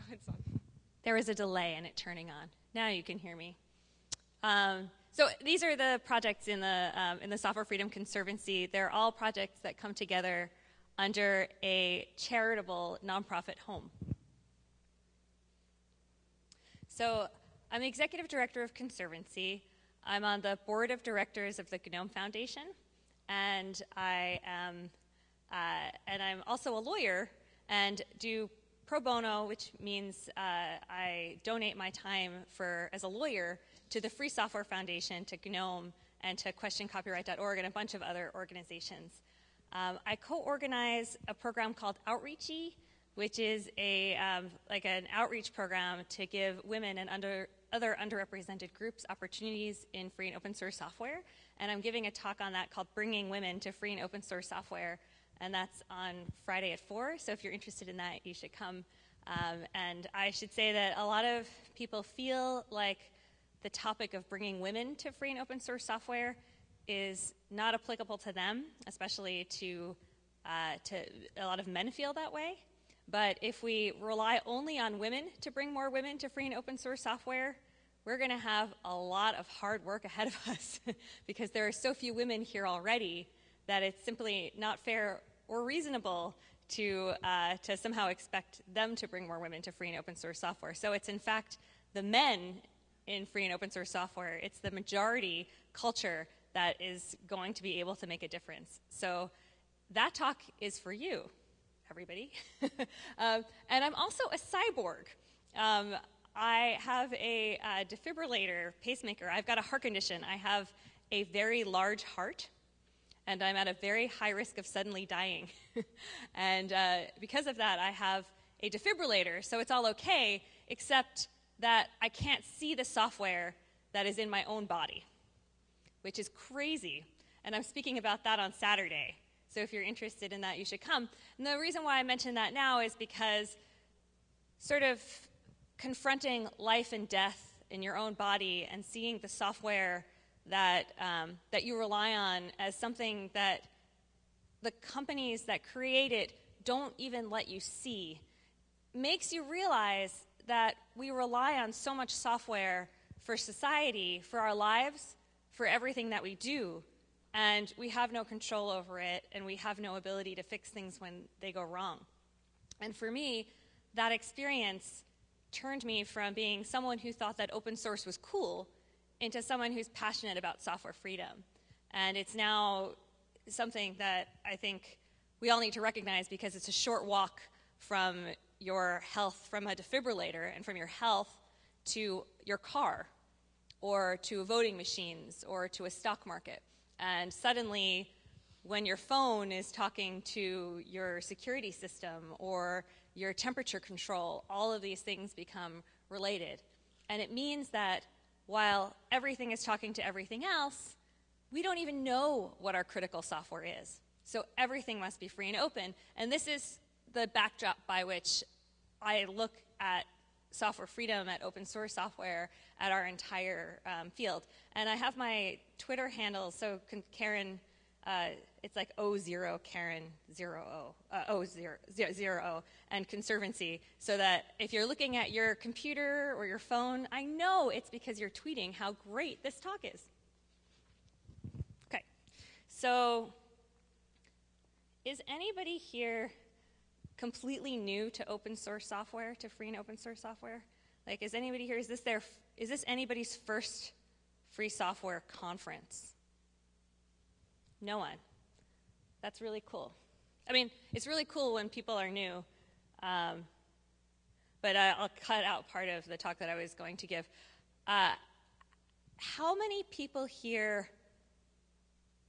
now it's on. There was a delay in it turning on. Now you can hear me. So these are the projects in the Software Freedom Conservancy. They're all projects that come together under a charitable nonprofit home. So I'm the executive director of Conservancy. I'm on the board of directors of the GNOME Foundation, and I'm also a lawyer and do pro bono, which means I donate my time as a lawyer to the Free Software Foundation, to GNOME, and to questioncopyright.org and a bunch of other organizations. I co-organize a program called Outreachy, which is like an outreach program to give women and other underrepresented groups opportunities in free and open source software. And I'm giving a talk on that called Bringing Women to Free and Open Source Software, and that's on Friday at 4. So if you're interested in that, you should come. And I should say that a lot of people feel like the topic of bringing women to free and open source software is not applicable to them, especially to a lot of men feel that way. But if we rely only on women to bring more women to free and open source software, we're going to have a lot of hard work ahead of us because there are so few women here already that it's simply not fair or reasonable to somehow expect them to bring more women to free and open source software. So it's in fact the men in free and open source software, it's the majority culture that is going to be able to make a difference. So that talk is for you, everybody. And I'm also a cyborg. I have a defibrillator pacemaker. I've got a heart condition. I have a very large heart, and I'm at a very high risk of suddenly dying. And because of that, I have a defibrillator, so it's all okay, except that I can't see the software that is in my own body, which is crazy. And I'm speaking about that on Saturday. So if you're interested in that, you should come. And the reason why I mention that now is because sort of confronting life and death in your own body and seeing the software that you rely on as something that the companies that create it don't even let you see makes you realize that we rely on so much software for society, for our lives, for everything that we do, and we have no control over it, and we have no ability to fix things when they go wrong. And for me, that experience turned me from being someone who thought that open source was cool into someone who's passionate about software freedom. And it's now something that I think we all need to recognize because it's a short walk from your health, from a defibrillator, and from your health to your car, or to voting machines, or to a stock market. And suddenly, when your phone is talking to your security system or your temperature control, all of these things become related. And it means that while everything is talking to everything else, we don't even know what our critical software is. So everything must be free and open. And this is the backdrop by which I look at software freedom, at open source software, at our entire field. And I have my Twitter handle, so Karen, it's like O0 Karen 0O, O0, and Conservancy, so that if you're looking at your computer or your phone, I know it's because you're tweeting how great this talk is. Okay, so is anybody here completely new to open source software, to free and open source software? Like, is anybody here, is this anybody's first free software conference? No one. That's really cool. I mean, it's really cool when people are new, but I'll cut out part of the talk that I was going to give. How many people here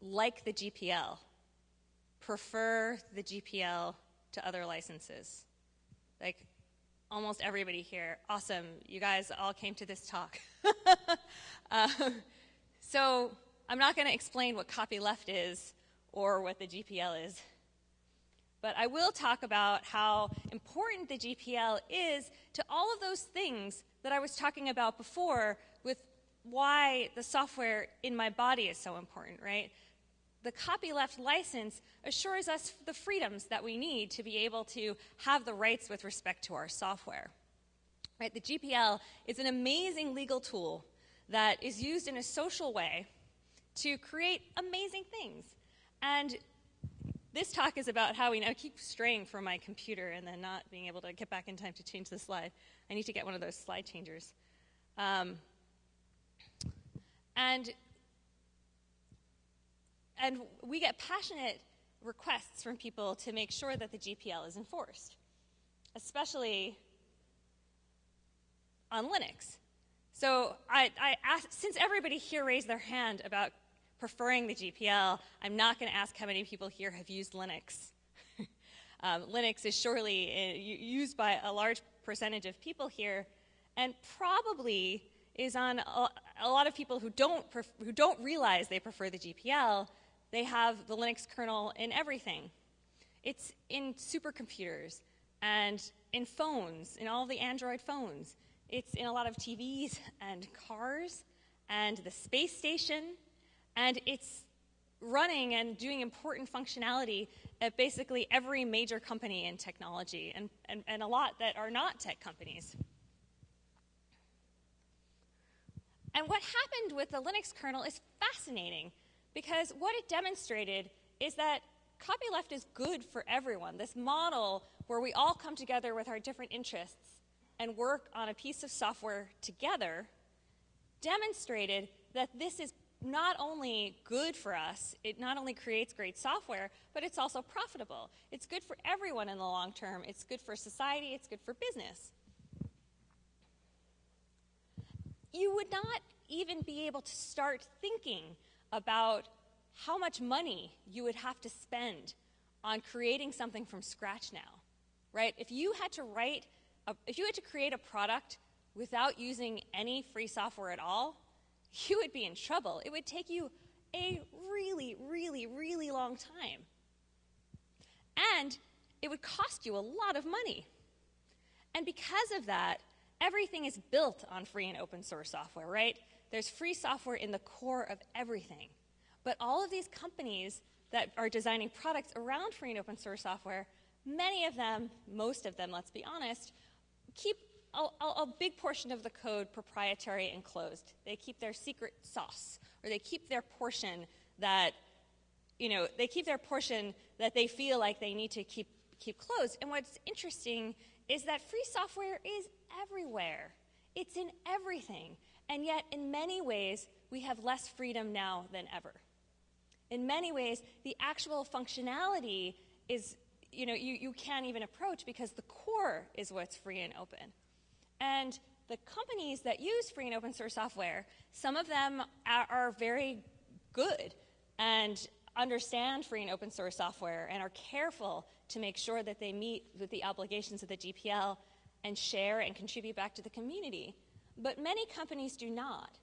like the GPL, prefer the GPL to other licenses? Like, almost everybody here. Awesome. You guys all came to this talk. So I'm not going to explain what copyleft is or what the GPL is, but I will talk about how important the GPL is to all of those things that I was talking about before with why the software in my body is so important, right? The copyleft license assures us the freedoms that we need to be able to have the rights with respect to our software. Right? The GPL is an amazing legal tool that is used in a social way to create amazing things. And this talk is about how I keep straying from my computer and then not being able to get back in time to change the slide. I need to get one of those slide changers. And we get passionate requests from people to make sure that the GPL is enforced, especially on Linux. So I asked, since everybody here raised their hand about preferring the GPL, I'm not going to ask how many people here have used Linux. Linux is surely used by a large percentage of people here, and probably is on a lot of people who don't realize they prefer the GPL. They have the Linux kernel in everything. It's in supercomputers and in phones, in all the Android phones. It's in a lot of TVs and cars and the space station, and it's running and doing important functionality at basically every major company in technology, and a lot that are not tech companies. And what happened with the Linux kernel is fascinating, because what it demonstrated is that copyleft is good for everyone. This model where we all come together with our different interests and work on a piece of software together demonstrated that this is not only good for us, it not only creates great software, but it's also profitable. It's good for everyone in the long term. It's good for society. It's good for business. You would not even be able to start thinking about how much money you would have to spend on creating something from scratch now, right? If you had to create a product without using any free software at all, you would be in trouble. It would take you a really, really, really long time. And it would cost you a lot of money. And because of that, everything is built on free and open source software, right? There's free software in the core of everything. But all of these companies that are designing products around free and open source software, many of them, most of them, let's be honest, keep a big portion of the code proprietary and closed. They keep their secret sauce, or they keep their portion that, they feel like they need to keep closed. And what's interesting is that free software is everywhere. It's in everything. And yet, in many ways, we have less freedom now than ever. In many ways, the actual functionality is, you can't even approach, because the core is what's free and open. And the companies that use free and open source software, some of them are very good and understand free and open source software and are careful to make sure that they meet with the obligations of the GPL and share and contribute back to the community. But many companies do not.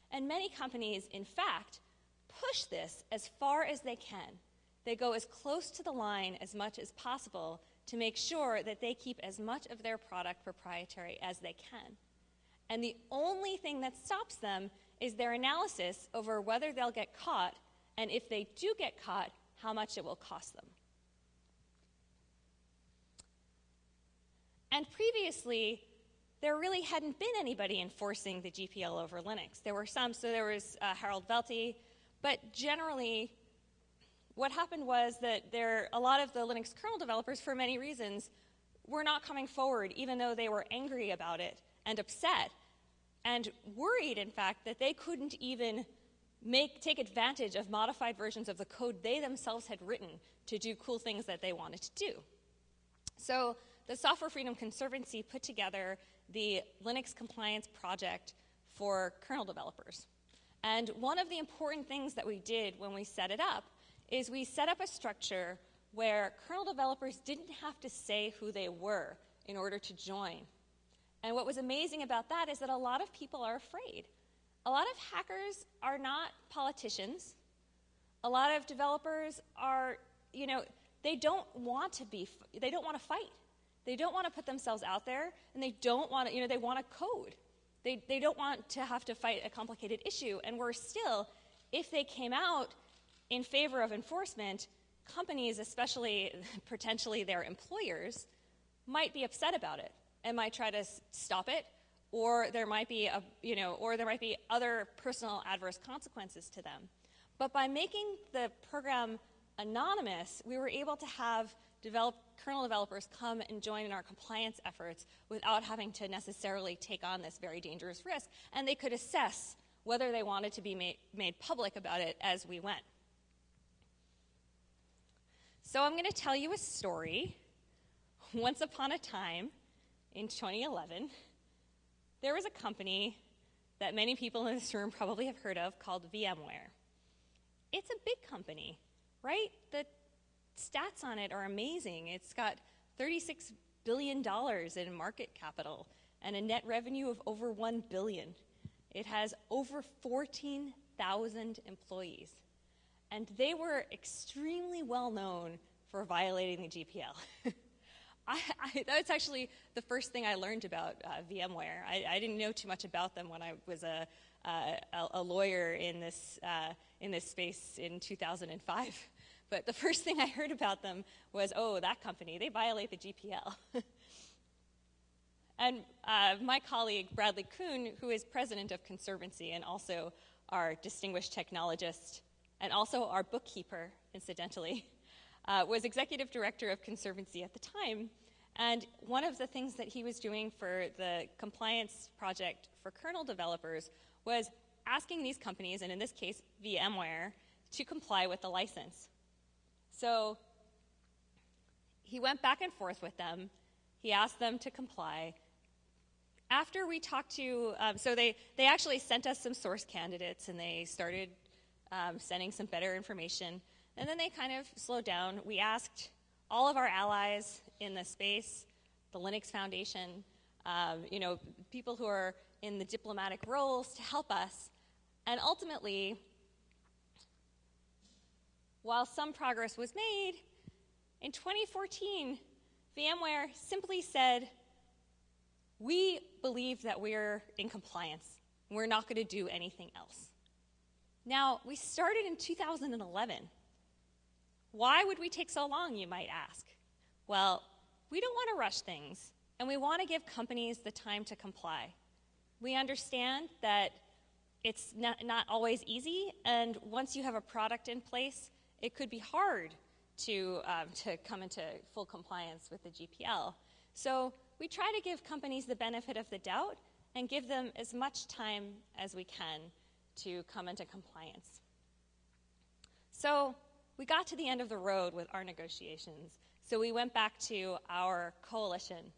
And many companies, in fact, push this as far as they can. They go as close to the line as much as possible to make sure that they keep as much of their product proprietary as they can. And the only thing that stops them is their analysis over whether they'll get caught, and if they do get caught, how much it will cost them. And previously, there really hadn't been anybody enforcing the GPL over Linux. There were some, so there was Harold Velty, but generally, what happened was that a lot of the Linux kernel developers, for many reasons, were not coming forward, even though they were angry about it and upset, and worried, in fact, that they couldn't even take advantage of modified versions of the code they themselves had written to do cool things that they wanted to do. So the Software Freedom Conservancy put together the Linux Compliance Project for kernel developers. And one of the important things that we did when we set it up is we set up a structure where kernel developers didn't have to say who they were in order to join. And what was amazing about that is that a lot of people are afraid. A lot of hackers are not politicians. A lot of developers are, they don't want to fight. They don't want to put themselves out there, and they don't want to, they want to code. They don't want to have to fight a complicated issue. And worse still, if they came out in favor of enforcement, companies, especially potentially their employers, might be upset about it. and might try to stop it, or there might be other personal adverse consequences to them. But by making the program anonymous, we were able to have kernel developers come and join in our compliance efforts without having to necessarily take on this very dangerous risk, and they could assess whether they wanted to be made public about it as we went. So I'm going to tell you a story. Once upon a time, in 2011, there was a company that many people in this room probably have heard of called VMware. It's a big company, right? The stats on it are amazing. It's got $36 billion in market capital and a net revenue of over $1 billion. It has over 14,000 employees. And they were extremely well known for violating the GPL. That's actually the first thing I learned about VMware. I didn't know too much about them when I was a lawyer in this space in 2005. But the first thing I heard about them was, oh, that company, they violate the GPL. And my colleague, Bradley Kuhn, who is president of Conservancy and also our distinguished technologist and also our bookkeeper, incidentally, was executive director of Conservancy at the time. And one of the things that he was doing for the compliance project for kernel developers was asking these companies, and in this case, VMware, to comply with the license. So he went back and forth with them. He asked them to comply. After we talked to, so they actually sent us some source candidates, and they started sending some better information. And then they kind of slowed down. We asked all of our allies in the space, the Linux Foundation, people who are in the diplomatic roles to help us. And ultimately, while some progress was made, in 2014, VMware simply said, we believe that we're in compliance. We're not going to do anything else. Now, we started in 2011. Why would we take so long, you might ask? Well, we don't want to rush things, and we want to give companies the time to comply. We understand that it's not always easy, and once you have a product in place, it could be hard to come into full compliance with the GPL. So we try to give companies the benefit of the doubt and give them as much time as we can to come into compliance. So we got to the end of the road with our negotiations. So we went back to our coalition.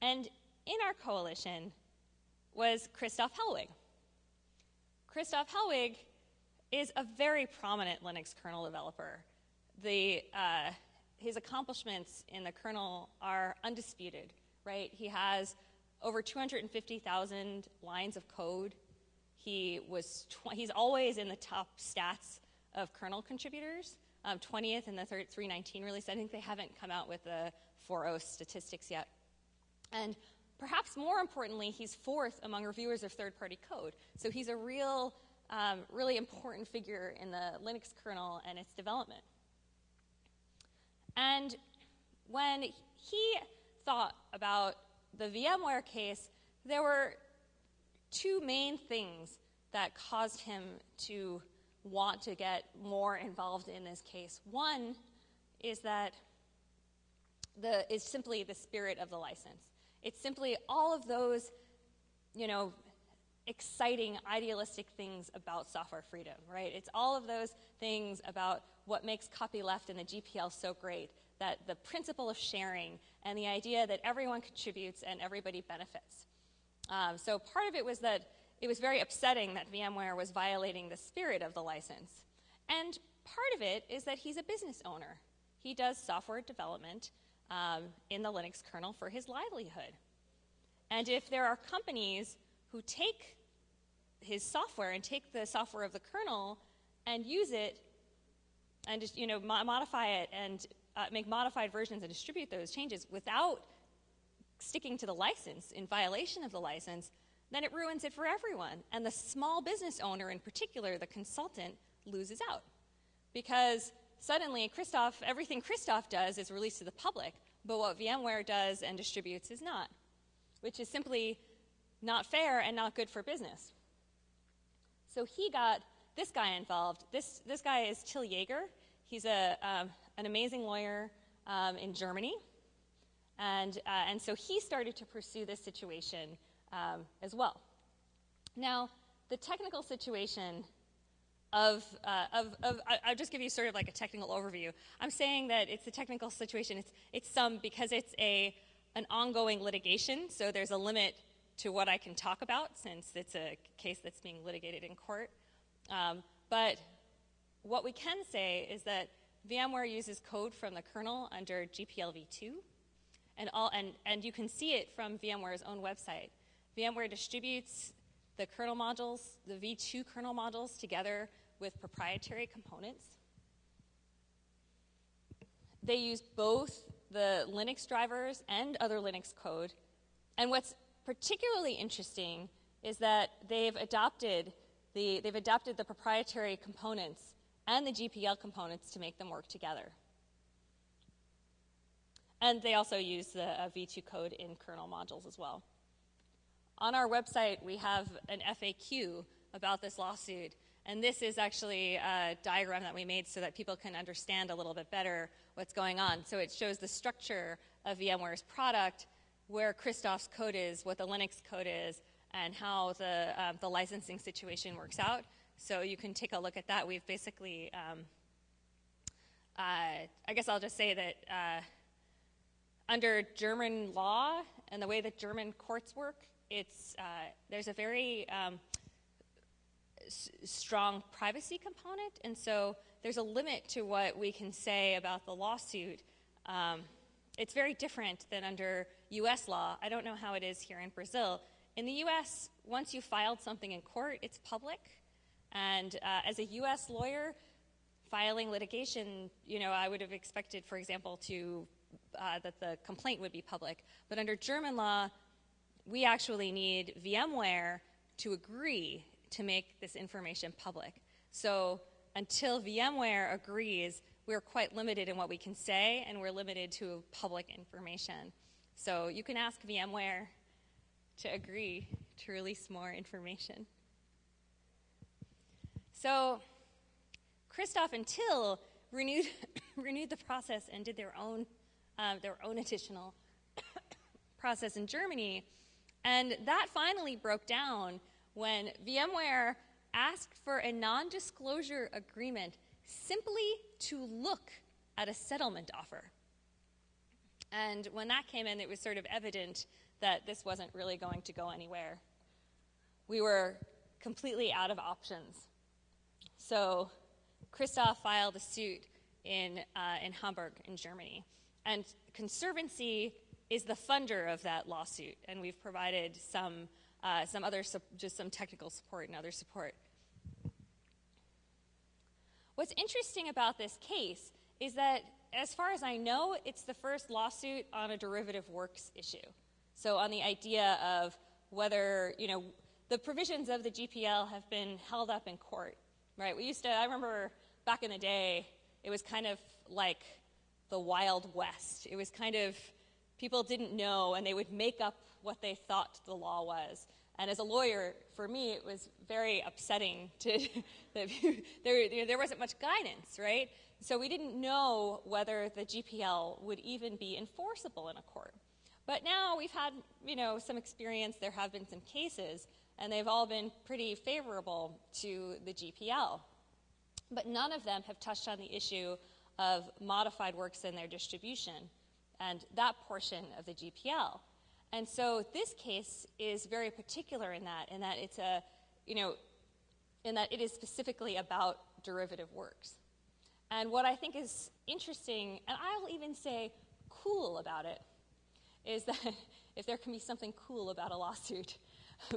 And in our coalition was Christoph Hellwig. Christoph Hellwig is a very prominent Linux kernel developer. His accomplishments in the kernel are undisputed, right? He has over 250,000 lines of code. He's always in the top stats of kernel contributors, 20th in the 319 release. I think they haven't come out with the 4.0 statistics yet. And perhaps more importantly, he's fourth among reviewers of third-party code. So he's a really important figure in the Linux kernel and its development. And when he thought about the VMware case, there were two main things that caused him to want to get more involved in this case. One is that is simply the spirit of the license. It's simply all of those, exciting, idealistic things about software freedom, right? It's all of those things about what makes copyleft and the GPL so great, that the principle of sharing and the idea that everyone contributes and everybody benefits. So part of it was that it was very upsetting that VMware was violating the spirit of the license. And part of it is that he's a business owner. He does software development in the Linux kernel for his livelihood. And if there are companies who take his software and take the software of the kernel and use it and just, modify it and make modified versions and distribute those changes without sticking to the license, in violation of the license, then it ruins it for everyone. And the small business owner in particular, the consultant, loses out. Because suddenly everything Christoph does is released to the public, but what VMware does and distributes is not, which is simply not fair and not good for business. So he got this guy involved. This guy is Till Jaeger. He's an amazing lawyer in Germany. And so he started to pursue this situation as well. Now, the technical situation I'll just give you sort of like a technical overview. I'm saying that it's the technical situation. It's because it's an ongoing litigation, so there's a limit to what I can talk about since it's a case that's being litigated in court. But what we can say is that VMware uses code from the kernel under GPL v2, and you can see it from VMware's own website. VMware distributes the kernel modules, the v2 kernel modules, together with proprietary components. They use both the Linux drivers and other Linux code. And what's particularly interesting is that they've adopted the proprietary components and the GPL components to make them work together. And they also use the v2 code in kernel modules as well. On our website, we have an FAQ about this lawsuit, and this is actually a diagram that we made so that people can understand a little bit better what's going on. So it shows the structure of VMware's product, where Christoph's code is, what the Linux code is, and how the licensing situation works out. So you can take a look at that. We've basically, I guess I'll just say that under German law and the way that German courts work, there's a very strong privacy component, and so there's a limit to what we can say about the lawsuit. It's very different than under U.S. law. I don't know how it is here in Brazil. In the U.S., once you filed something in court, it's public, and as a U.S. lawyer filing litigation, I would have expected, for example, that the complaint would be public. But under German law, we actually need VMware to agree to make this information public. So until VMware agrees, we're quite limited in what we can say, and we're limited to public information. So you can ask VMware to agree to release more information. So Christoph and Till renewed the process and did their own additional process in Germany. And that finally broke down when VMware asked for a non-disclosure agreement simply to look at a settlement offer. And when that came in, it was sort of evident that this wasn't really going to go anywhere. We were completely out of options. So Christoph filed a suit in Hamburg, in Germany. And Conservancy is the funder of that lawsuit, and we've provided some technical support and other support. What's interesting about this case is that, as far as I know, it's the first lawsuit on a derivative works issue. So on the idea of whether, the provisions of the GPL have been held up in court, right? I remember back in the day, it was kind of like the Wild West. It was kind of, people didn't know, and they would make up what they thought the law was. And as a lawyer, for me, it was very upsetting that there wasn't much guidance, right? So we didn't know whether the GPL would even be enforceable in a court. But now we've had, some experience. There have been some cases, and they've all been pretty favorable to the GPL. But none of them have touched on the issue of modified works in their distribution and that portion of the GPL. And so this case is very particular in that it's in that it is specifically about derivative works. And what I think is interesting, and I'll even say cool about it, is that if there can be something cool about a lawsuit,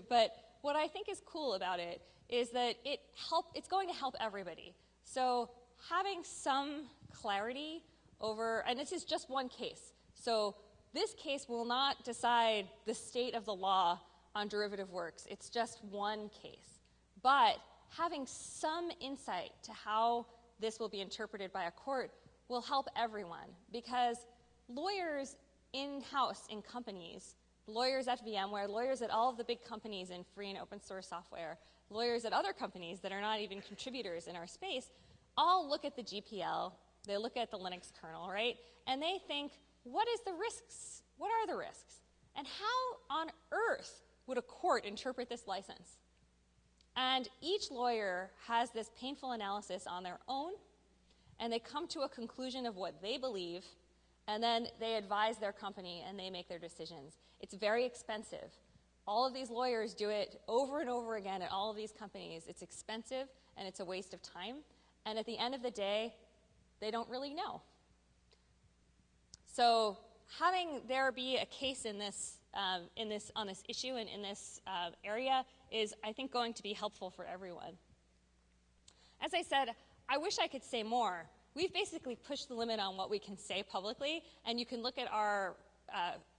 but what I think is cool about it is that it's going to help everybody. So having some clarity over, and this is just one case, so this case will not decide the state of the law on derivative works. It's just one case. But having some insight to how this will be interpreted by a court will help everyone, because lawyers in-house in companies, lawyers at VMware, lawyers at all of the big companies in free and open source software, lawyers at other companies that are not even contributors in our space, all look at the GPL, they look at the Linux kernel, right? And they think, what is the risks? What are the risks? And how on earth would a court interpret this license? And each lawyer has this painful analysis on their own, and they come to a conclusion of what they believe, and then they advise their company and they make their decisions. It's very expensive. All of these lawyers do it over and over again at all of these companies. It's expensive and it's a waste of time. And at the end of the day, they don't really know. So having there be a case on this issue and in this area is, I think, going to be helpful for everyone. As I said, I wish I could say more. We've basically pushed the limit on what we can say publicly, and you can look at our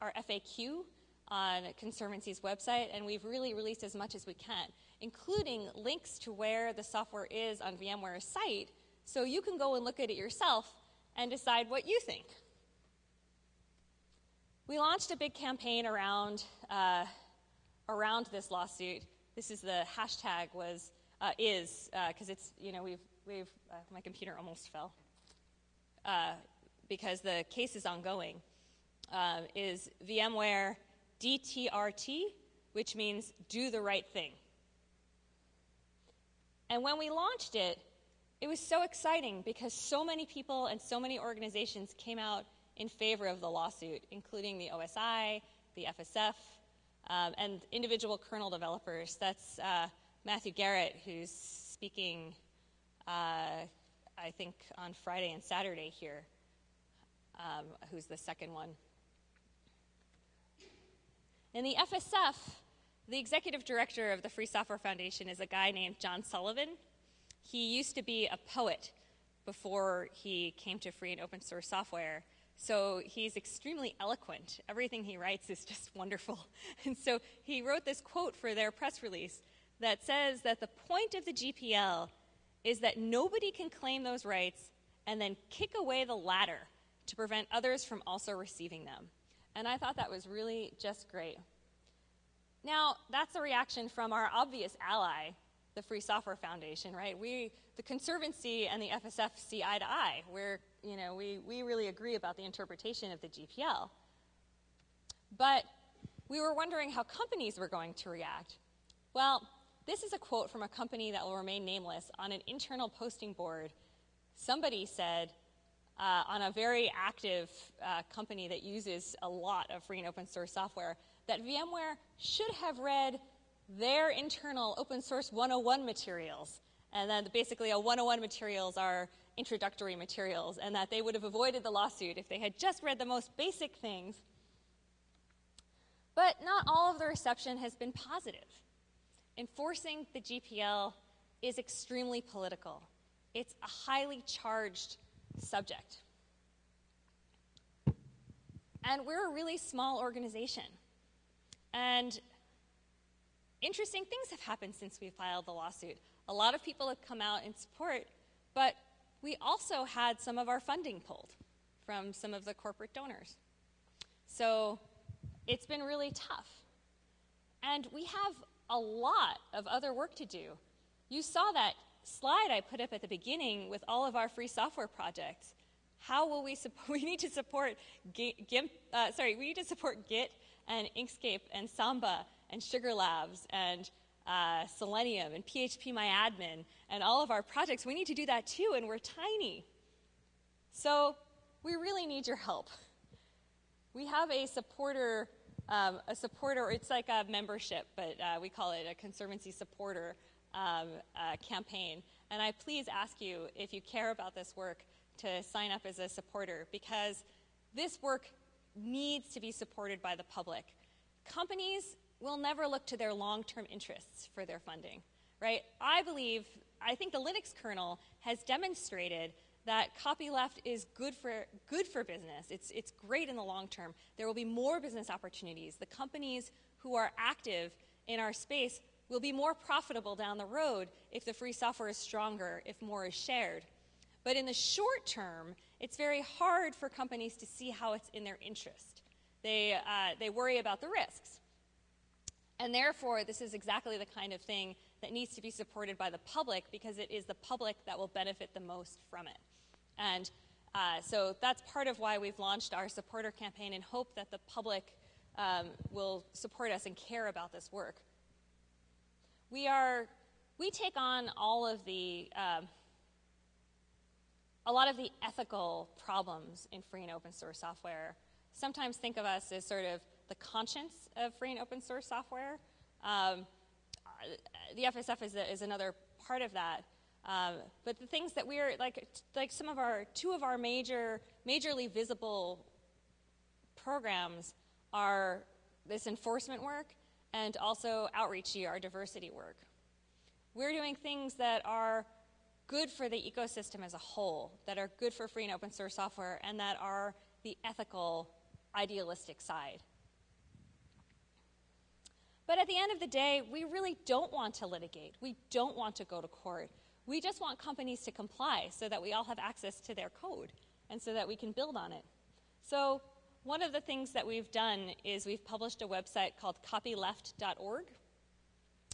FAQ on Conservancy's website, and we've really released as much as we can, including links to where the software is on VMware's site, so you can go and look at it yourself and decide what you think. We launched a big campaign around this lawsuit. This is the hashtag because it's, my computer almost fell because the case is ongoing, is VMware DTRT, which means do the right thing. And when we launched it, it was so exciting because so many people and so many organizations came out in favor of the lawsuit, including the OSI, the FSF, and individual kernel developers. That's Matthew Garrett, who's speaking, I think, on Friday and Saturday here, who's the second one. In the FSF, the executive director of the Free Software Foundation is a guy named John Sullivan. He used to be a poet before he came to free and open source software. So he's extremely eloquent. Everything he writes is just wonderful. And so he wrote this quote for their press release that says that the point of the GPL is that nobody can claim those rights and then kick away the ladder to prevent others from also receiving them. And I thought that was really just great. Now, that's a reaction from our obvious ally, the Free Software Foundation, right? The Conservancy and the FSF see eye to eye. We really agree about the interpretation of the GPL. But we were wondering how companies were going to react. Well, this is a quote from a company that will remain nameless on an internal posting board. Somebody said, on a very active company that uses a lot of free and open source software, that VMware should have read their internal open source 101 materials. And then basically a 101 materials are introductory materials, and that they would have avoided the lawsuit if they had just read the most basic things. But not all of the reception has been positive. Enforcing the GPL is extremely political. It's a highly charged subject. And we're a really small organization. And interesting things have happened since we filed the lawsuit. A lot of people have come out in support, but we also had some of our funding pulled from some of the corporate donors. So it's been really tough. And we have a lot of other work to do. You saw that slide I put up at the beginning with all of our free software projects. How will we support? We need to support we need to support Git and Inkscape and Samba and Sugar Labs and Selenium and PHPMyAdmin and all of our projects. We need to do that too, and we're tiny. So we really need your help. We have a supporter, it's like a membership, but we call it a Conservancy supporter campaign. And I please ask you, if you care about this work, to sign up as a supporter, because this work needs to be supported by the public. Companies will never look to their long-term interests for their funding, right? I think the Linux kernel has demonstrated that copyleft is good for business. It's great in the long term. There will be more business opportunities. The companies who are active in our space will be more profitable down the road if the free software is stronger, if more is shared. But in the short term, it's very hard for companies to see how it's in their interest. They worry about the risks. And therefore, this is exactly the kind of thing that needs to be supported by the public, because it is the public that will benefit the most from it. And so that's part of why we've launched our supporter campaign, and hope that the public will support us and care about this work. We take on all of the a lot of the ethical problems in free and open source software. Sometimes think of us as sort of the conscience of free and open source software. The FSF is another part of that. But the things that we're like two of our majorly visible programs are this enforcement work and also outreach, our diversity work. We're doing things that are good for the ecosystem as a whole, that are good for free and open source software, and that are the ethical, idealistic side. But at the end of the day, we really don't want to litigate. We don't want to go to court. We just want companies to comply so that we all have access to their code and so that we can build on it. So one of the things that we've done is we've published a website called copyleft.org.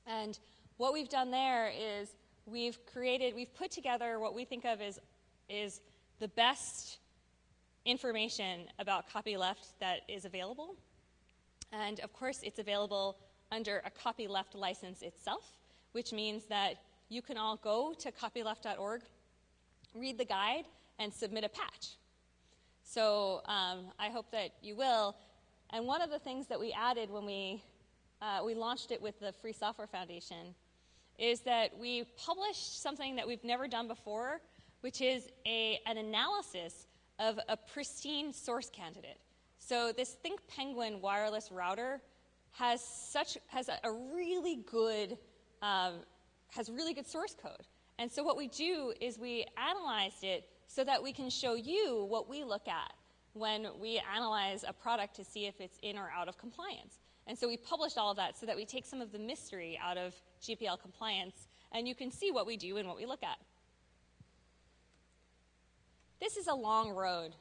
And what we've done there is we've put together what we think of is the best information about copyleft that is available. And of course, it's available under a copyleft license itself, which means that you can all go to copyleft.org, read the guide, and submit a patch. So I hope that you will. And one of the things that we added when we launched it with the Free Software Foundation is that we published something that we've never done before, which is an analysis of a pristine source candidate. So this ThinkPenguin wireless router has a really good source code. And so what we do is we analyzed it so that we can show you what we look at when we analyze a product to see if it's in or out of compliance. And so we published all of that so that we take some of the mystery out of GPL compliance, and you can see what we do and what we look at. This is a long road.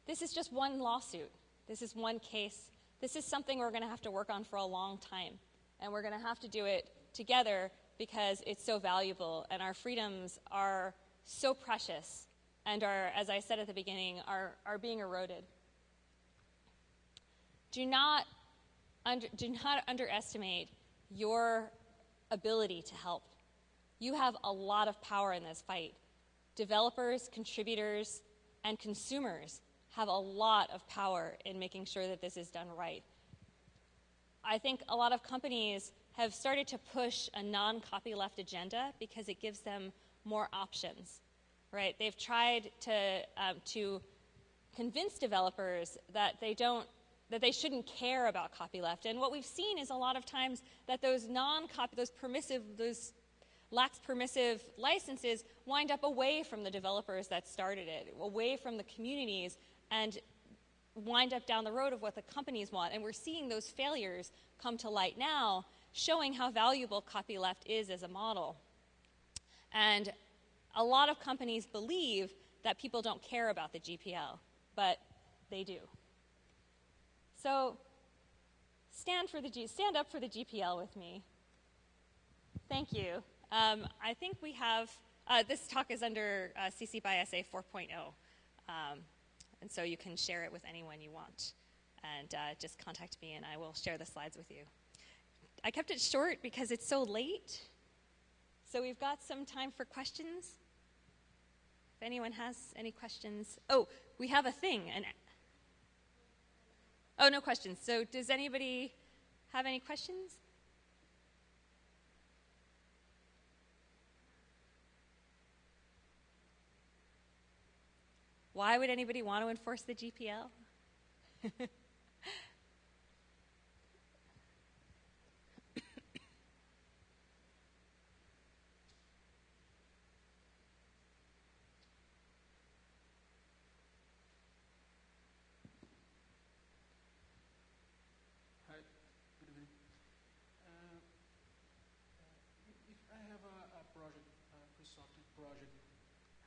This is just one lawsuit. This is one case. This is something we're going to have to work on for a long time. And we're going to have to do it together because it's so valuable, and our freedoms are so precious and are, as I said at the beginning, are being eroded. Do not underestimate your ability to help. You have a lot of power in this fight. Developers, contributors, and consumers have a lot of power in making sure that this is done right. I think a lot of companies have started to push a non-copyleft agenda because it gives them more options, right? They've tried to convince developers that they shouldn't care about copyleft. And what we've seen is a lot of times that those lax permissive licenses wind up away from the developers that started it, away from the communities, and wind up down the road of what the companies want. And we're seeing those failures come to light now, showing how valuable copyleft is as a model. And a lot of companies believe that people don't care about the GPL, but they do. So stand up for the GPL with me. Thank you. I think we have, this talk is under CC by SA 4.0. And so you can share it with anyone you want. And just contact me and I will share the slides with you. I kept it short because it's so late. So we've got some time for questions. If anyone has any questions. Oh, we have a thing. Oh, no questions. So does anybody have any questions? Why would anybody want to enforce the GPL?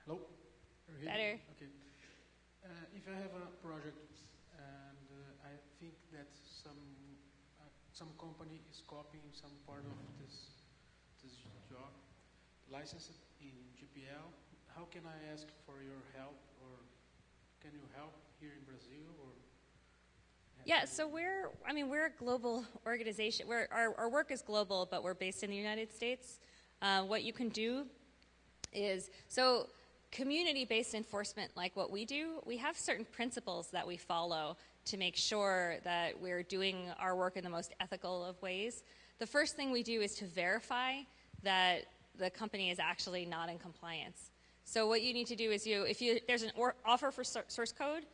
Hello? Better. Okay. If I have a project and I think that some company is copying some part of this job, licensed in GPL, how can I ask for your help, or can you help here in Brazil, or? Yeah, so we're a global organization. Our work is global, but we're based in the United States. What you can do is, so community-based enforcement, like what we do, we have certain principles that we follow to make sure that we're doing our work in the most ethical of ways. The first thing we do is to verify that the company is actually not in compliance. So what you need to do is there's an offer for source code,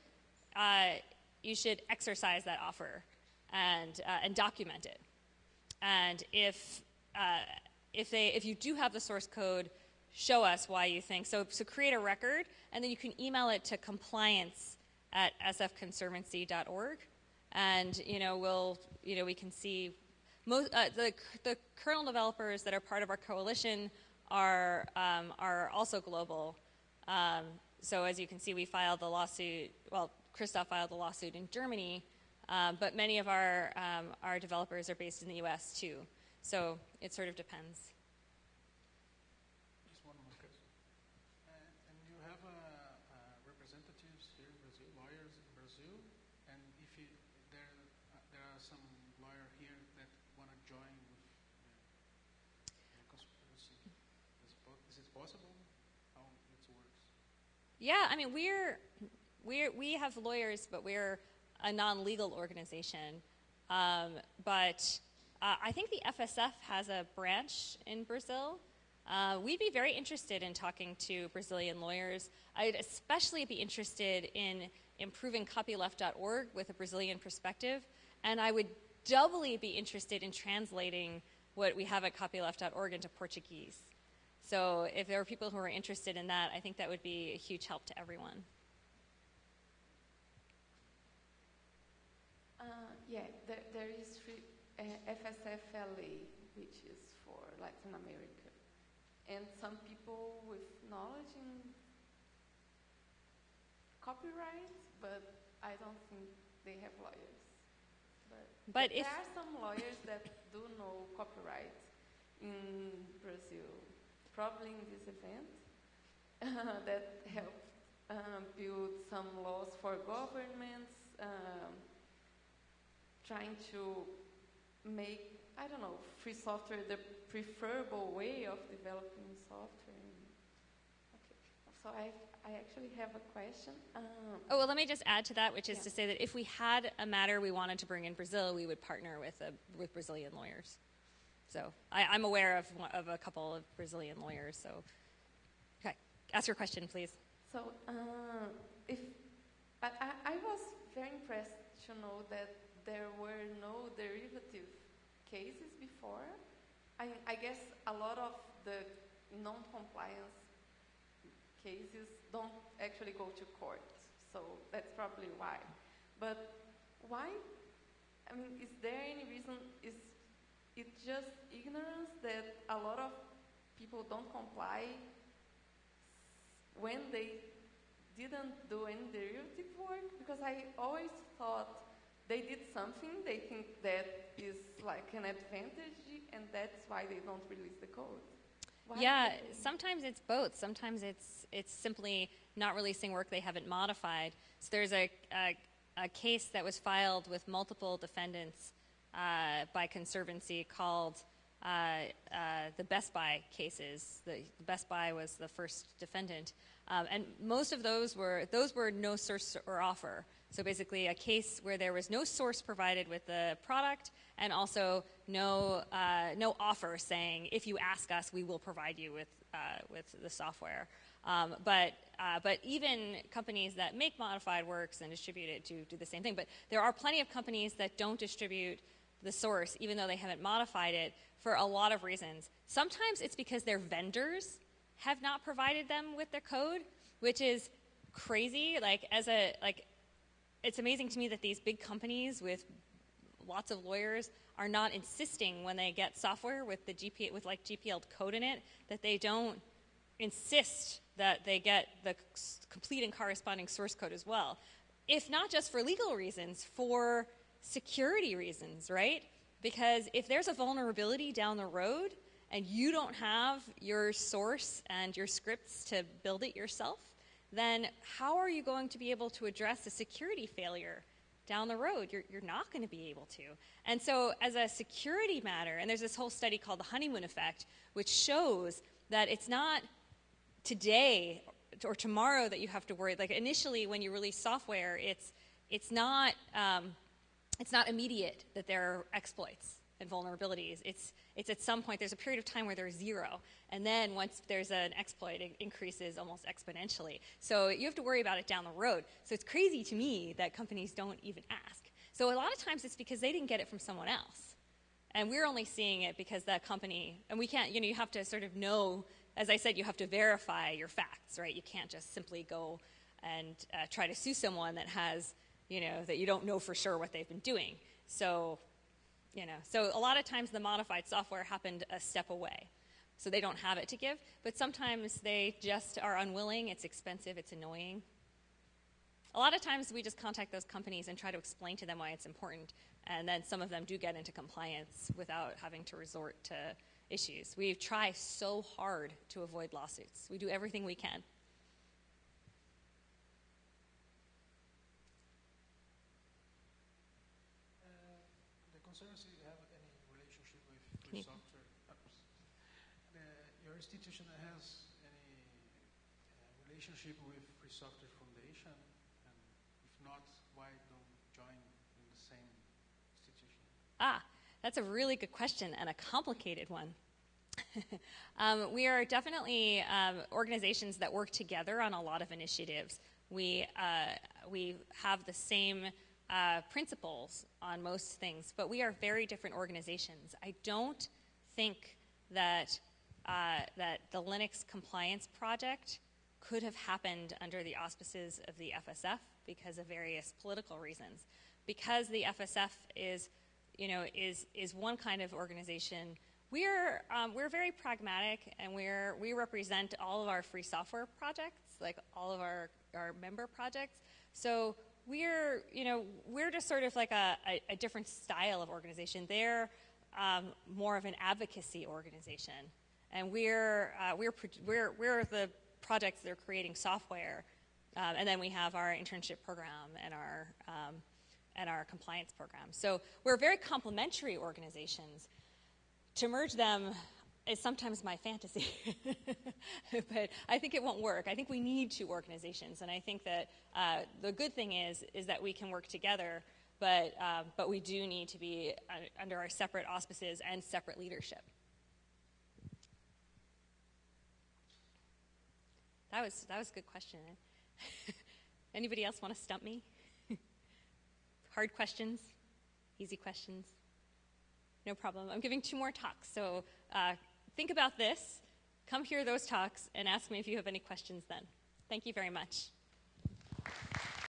you should exercise that offer and document it. And if you do have the source code, show us why you think. So create a record, and then you can email it to compliance@sfconservancy.org, and we can see the kernel developers that are part of our coalition are also global. So as you can see, we filed the lawsuit. Well, Christoph filed the lawsuit in Germany, but many of our developers are based in the U.S. too. So it sort of depends. Just one more question. And you have representatives here in Brazil, lawyers in Brazil, and if there are some lawyers here that want to join with the conspiracy, is it possible? How it works? Yeah, I mean we have lawyers, but we're a non-legal organization. But I think the FSF has a branch in Brazil. We'd be very interested in talking to Brazilian lawyers. I'd especially be interested in improving copyleft.org with a Brazilian perspective. And I would doubly be interested in translating what we have at copyleft.org into Portuguese. So if there are people who are interested in that, I think that would be a huge help to everyone. There is FSFLA, which is for Latin America. And some people with knowledge in copyright, but I don't think they have lawyers. But there are some lawyers that do know copyright in Brazil, probably in this event, that help build some laws for governments, trying to make, free software the preferable way of developing software. Okay, so I actually have a question. Well, let me just add to that, which is to say that if we had a matter we wanted to bring in Brazil, we would partner with Brazilian lawyers. So I'm aware of a couple of Brazilian lawyers. So, okay, ask your question, please. So, I was very impressed to know that there were no derivative cases before. I guess a lot of the non-compliance cases don't actually go to court, so that's probably why. But why? I mean, is there any reason? Is it just ignorance that a lot of people don't comply when they didn't do any derivative work? Because I always thought they did something they think that is like an advantage, and that's why they don't release the code. Why? Yeah, sometimes it's both. Sometimes it's simply not releasing work they haven't modified. So there's a case that was filed with multiple defendants by Conservancy called the Best Buy cases. The Best Buy was the first defendant, and most of those were no source or offer. So basically, a case where there was no source provided with the product, and also no offer saying, if you ask us, we will provide you with the software. But even companies that make modified works and distribute it do the same thing. But there are plenty of companies that don't distribute the source, even though they haven't modified it, for a lot of reasons. Sometimes it's because their vendors have not provided them with their code, which is crazy. It's amazing to me that these big companies with lots of lawyers are not insisting when they get software with GPL code in it that they don't insist that they get the complete and corresponding source code as well. If not just for legal reasons, for security reasons, right? Because if there's a vulnerability down the road and you don't have your source and your scripts to build it yourself, then how are you going to be able to address a security failure down the road? You're not going to be able to. And so as a security matter, and there's this whole study called the honeymoon effect, which shows that it's not today or tomorrow that you have to worry. Like initially when you release software, it's not immediate that there are exploits and vulnerabilities. It's at some point, there's a period of time where there's zero. And then once there's an exploit, it increases almost exponentially. So you have to worry about it down the road. So it's crazy to me that companies don't even ask. So a lot of times it's because they didn't get it from someone else. And we're only seeing it because that company, and we can't, you have to sort of know, as I said, you have to verify your facts, right? You can't just simply go and try to sue someone that has, that you don't know for sure what they've been doing. So, so a lot of times the modified software happened a step away. So they don't have it to give, but sometimes they just are unwilling, it's expensive, it's annoying. A lot of times we just contact those companies and try to explain to them why it's important, and then some of them do get into compliance without having to resort to issues. We try so hard to avoid lawsuits. We do everything we can. The Conservancy have any relationship with free software? Your institution has any relationship with Free Software Foundation? And if not, why don't join in the same institution? That's a really good question and a complicated one. We are definitely organizations that work together on a lot of initiatives. We have the same principles on most things, but we are very different organizations. I don't think that the Linux compliance project could have happened under the auspices of the FSF because of various political reasons. Because the FSF is one kind of organization, we're very pragmatic, and we represent all of our free software projects, like all of our member projects. So we're just sort of like a different style of organization. They're more of an advocacy organization, and we're the projects that are creating software, and then we have our internship program and our compliance program. So we're very complementary organizations. To merge them is sometimes my fantasy, but I think it won't work. I think we need two organizations, and I think that the good thing is that we can work together, but we do need to be under our separate auspices and separate leadership. That was a good question. Anybody else want to stump me? Hard questions? Easy questions? No problem. I'm giving 2 more talks, so think about this, come hear those talks, and ask me if you have any questions then. Thank you very much.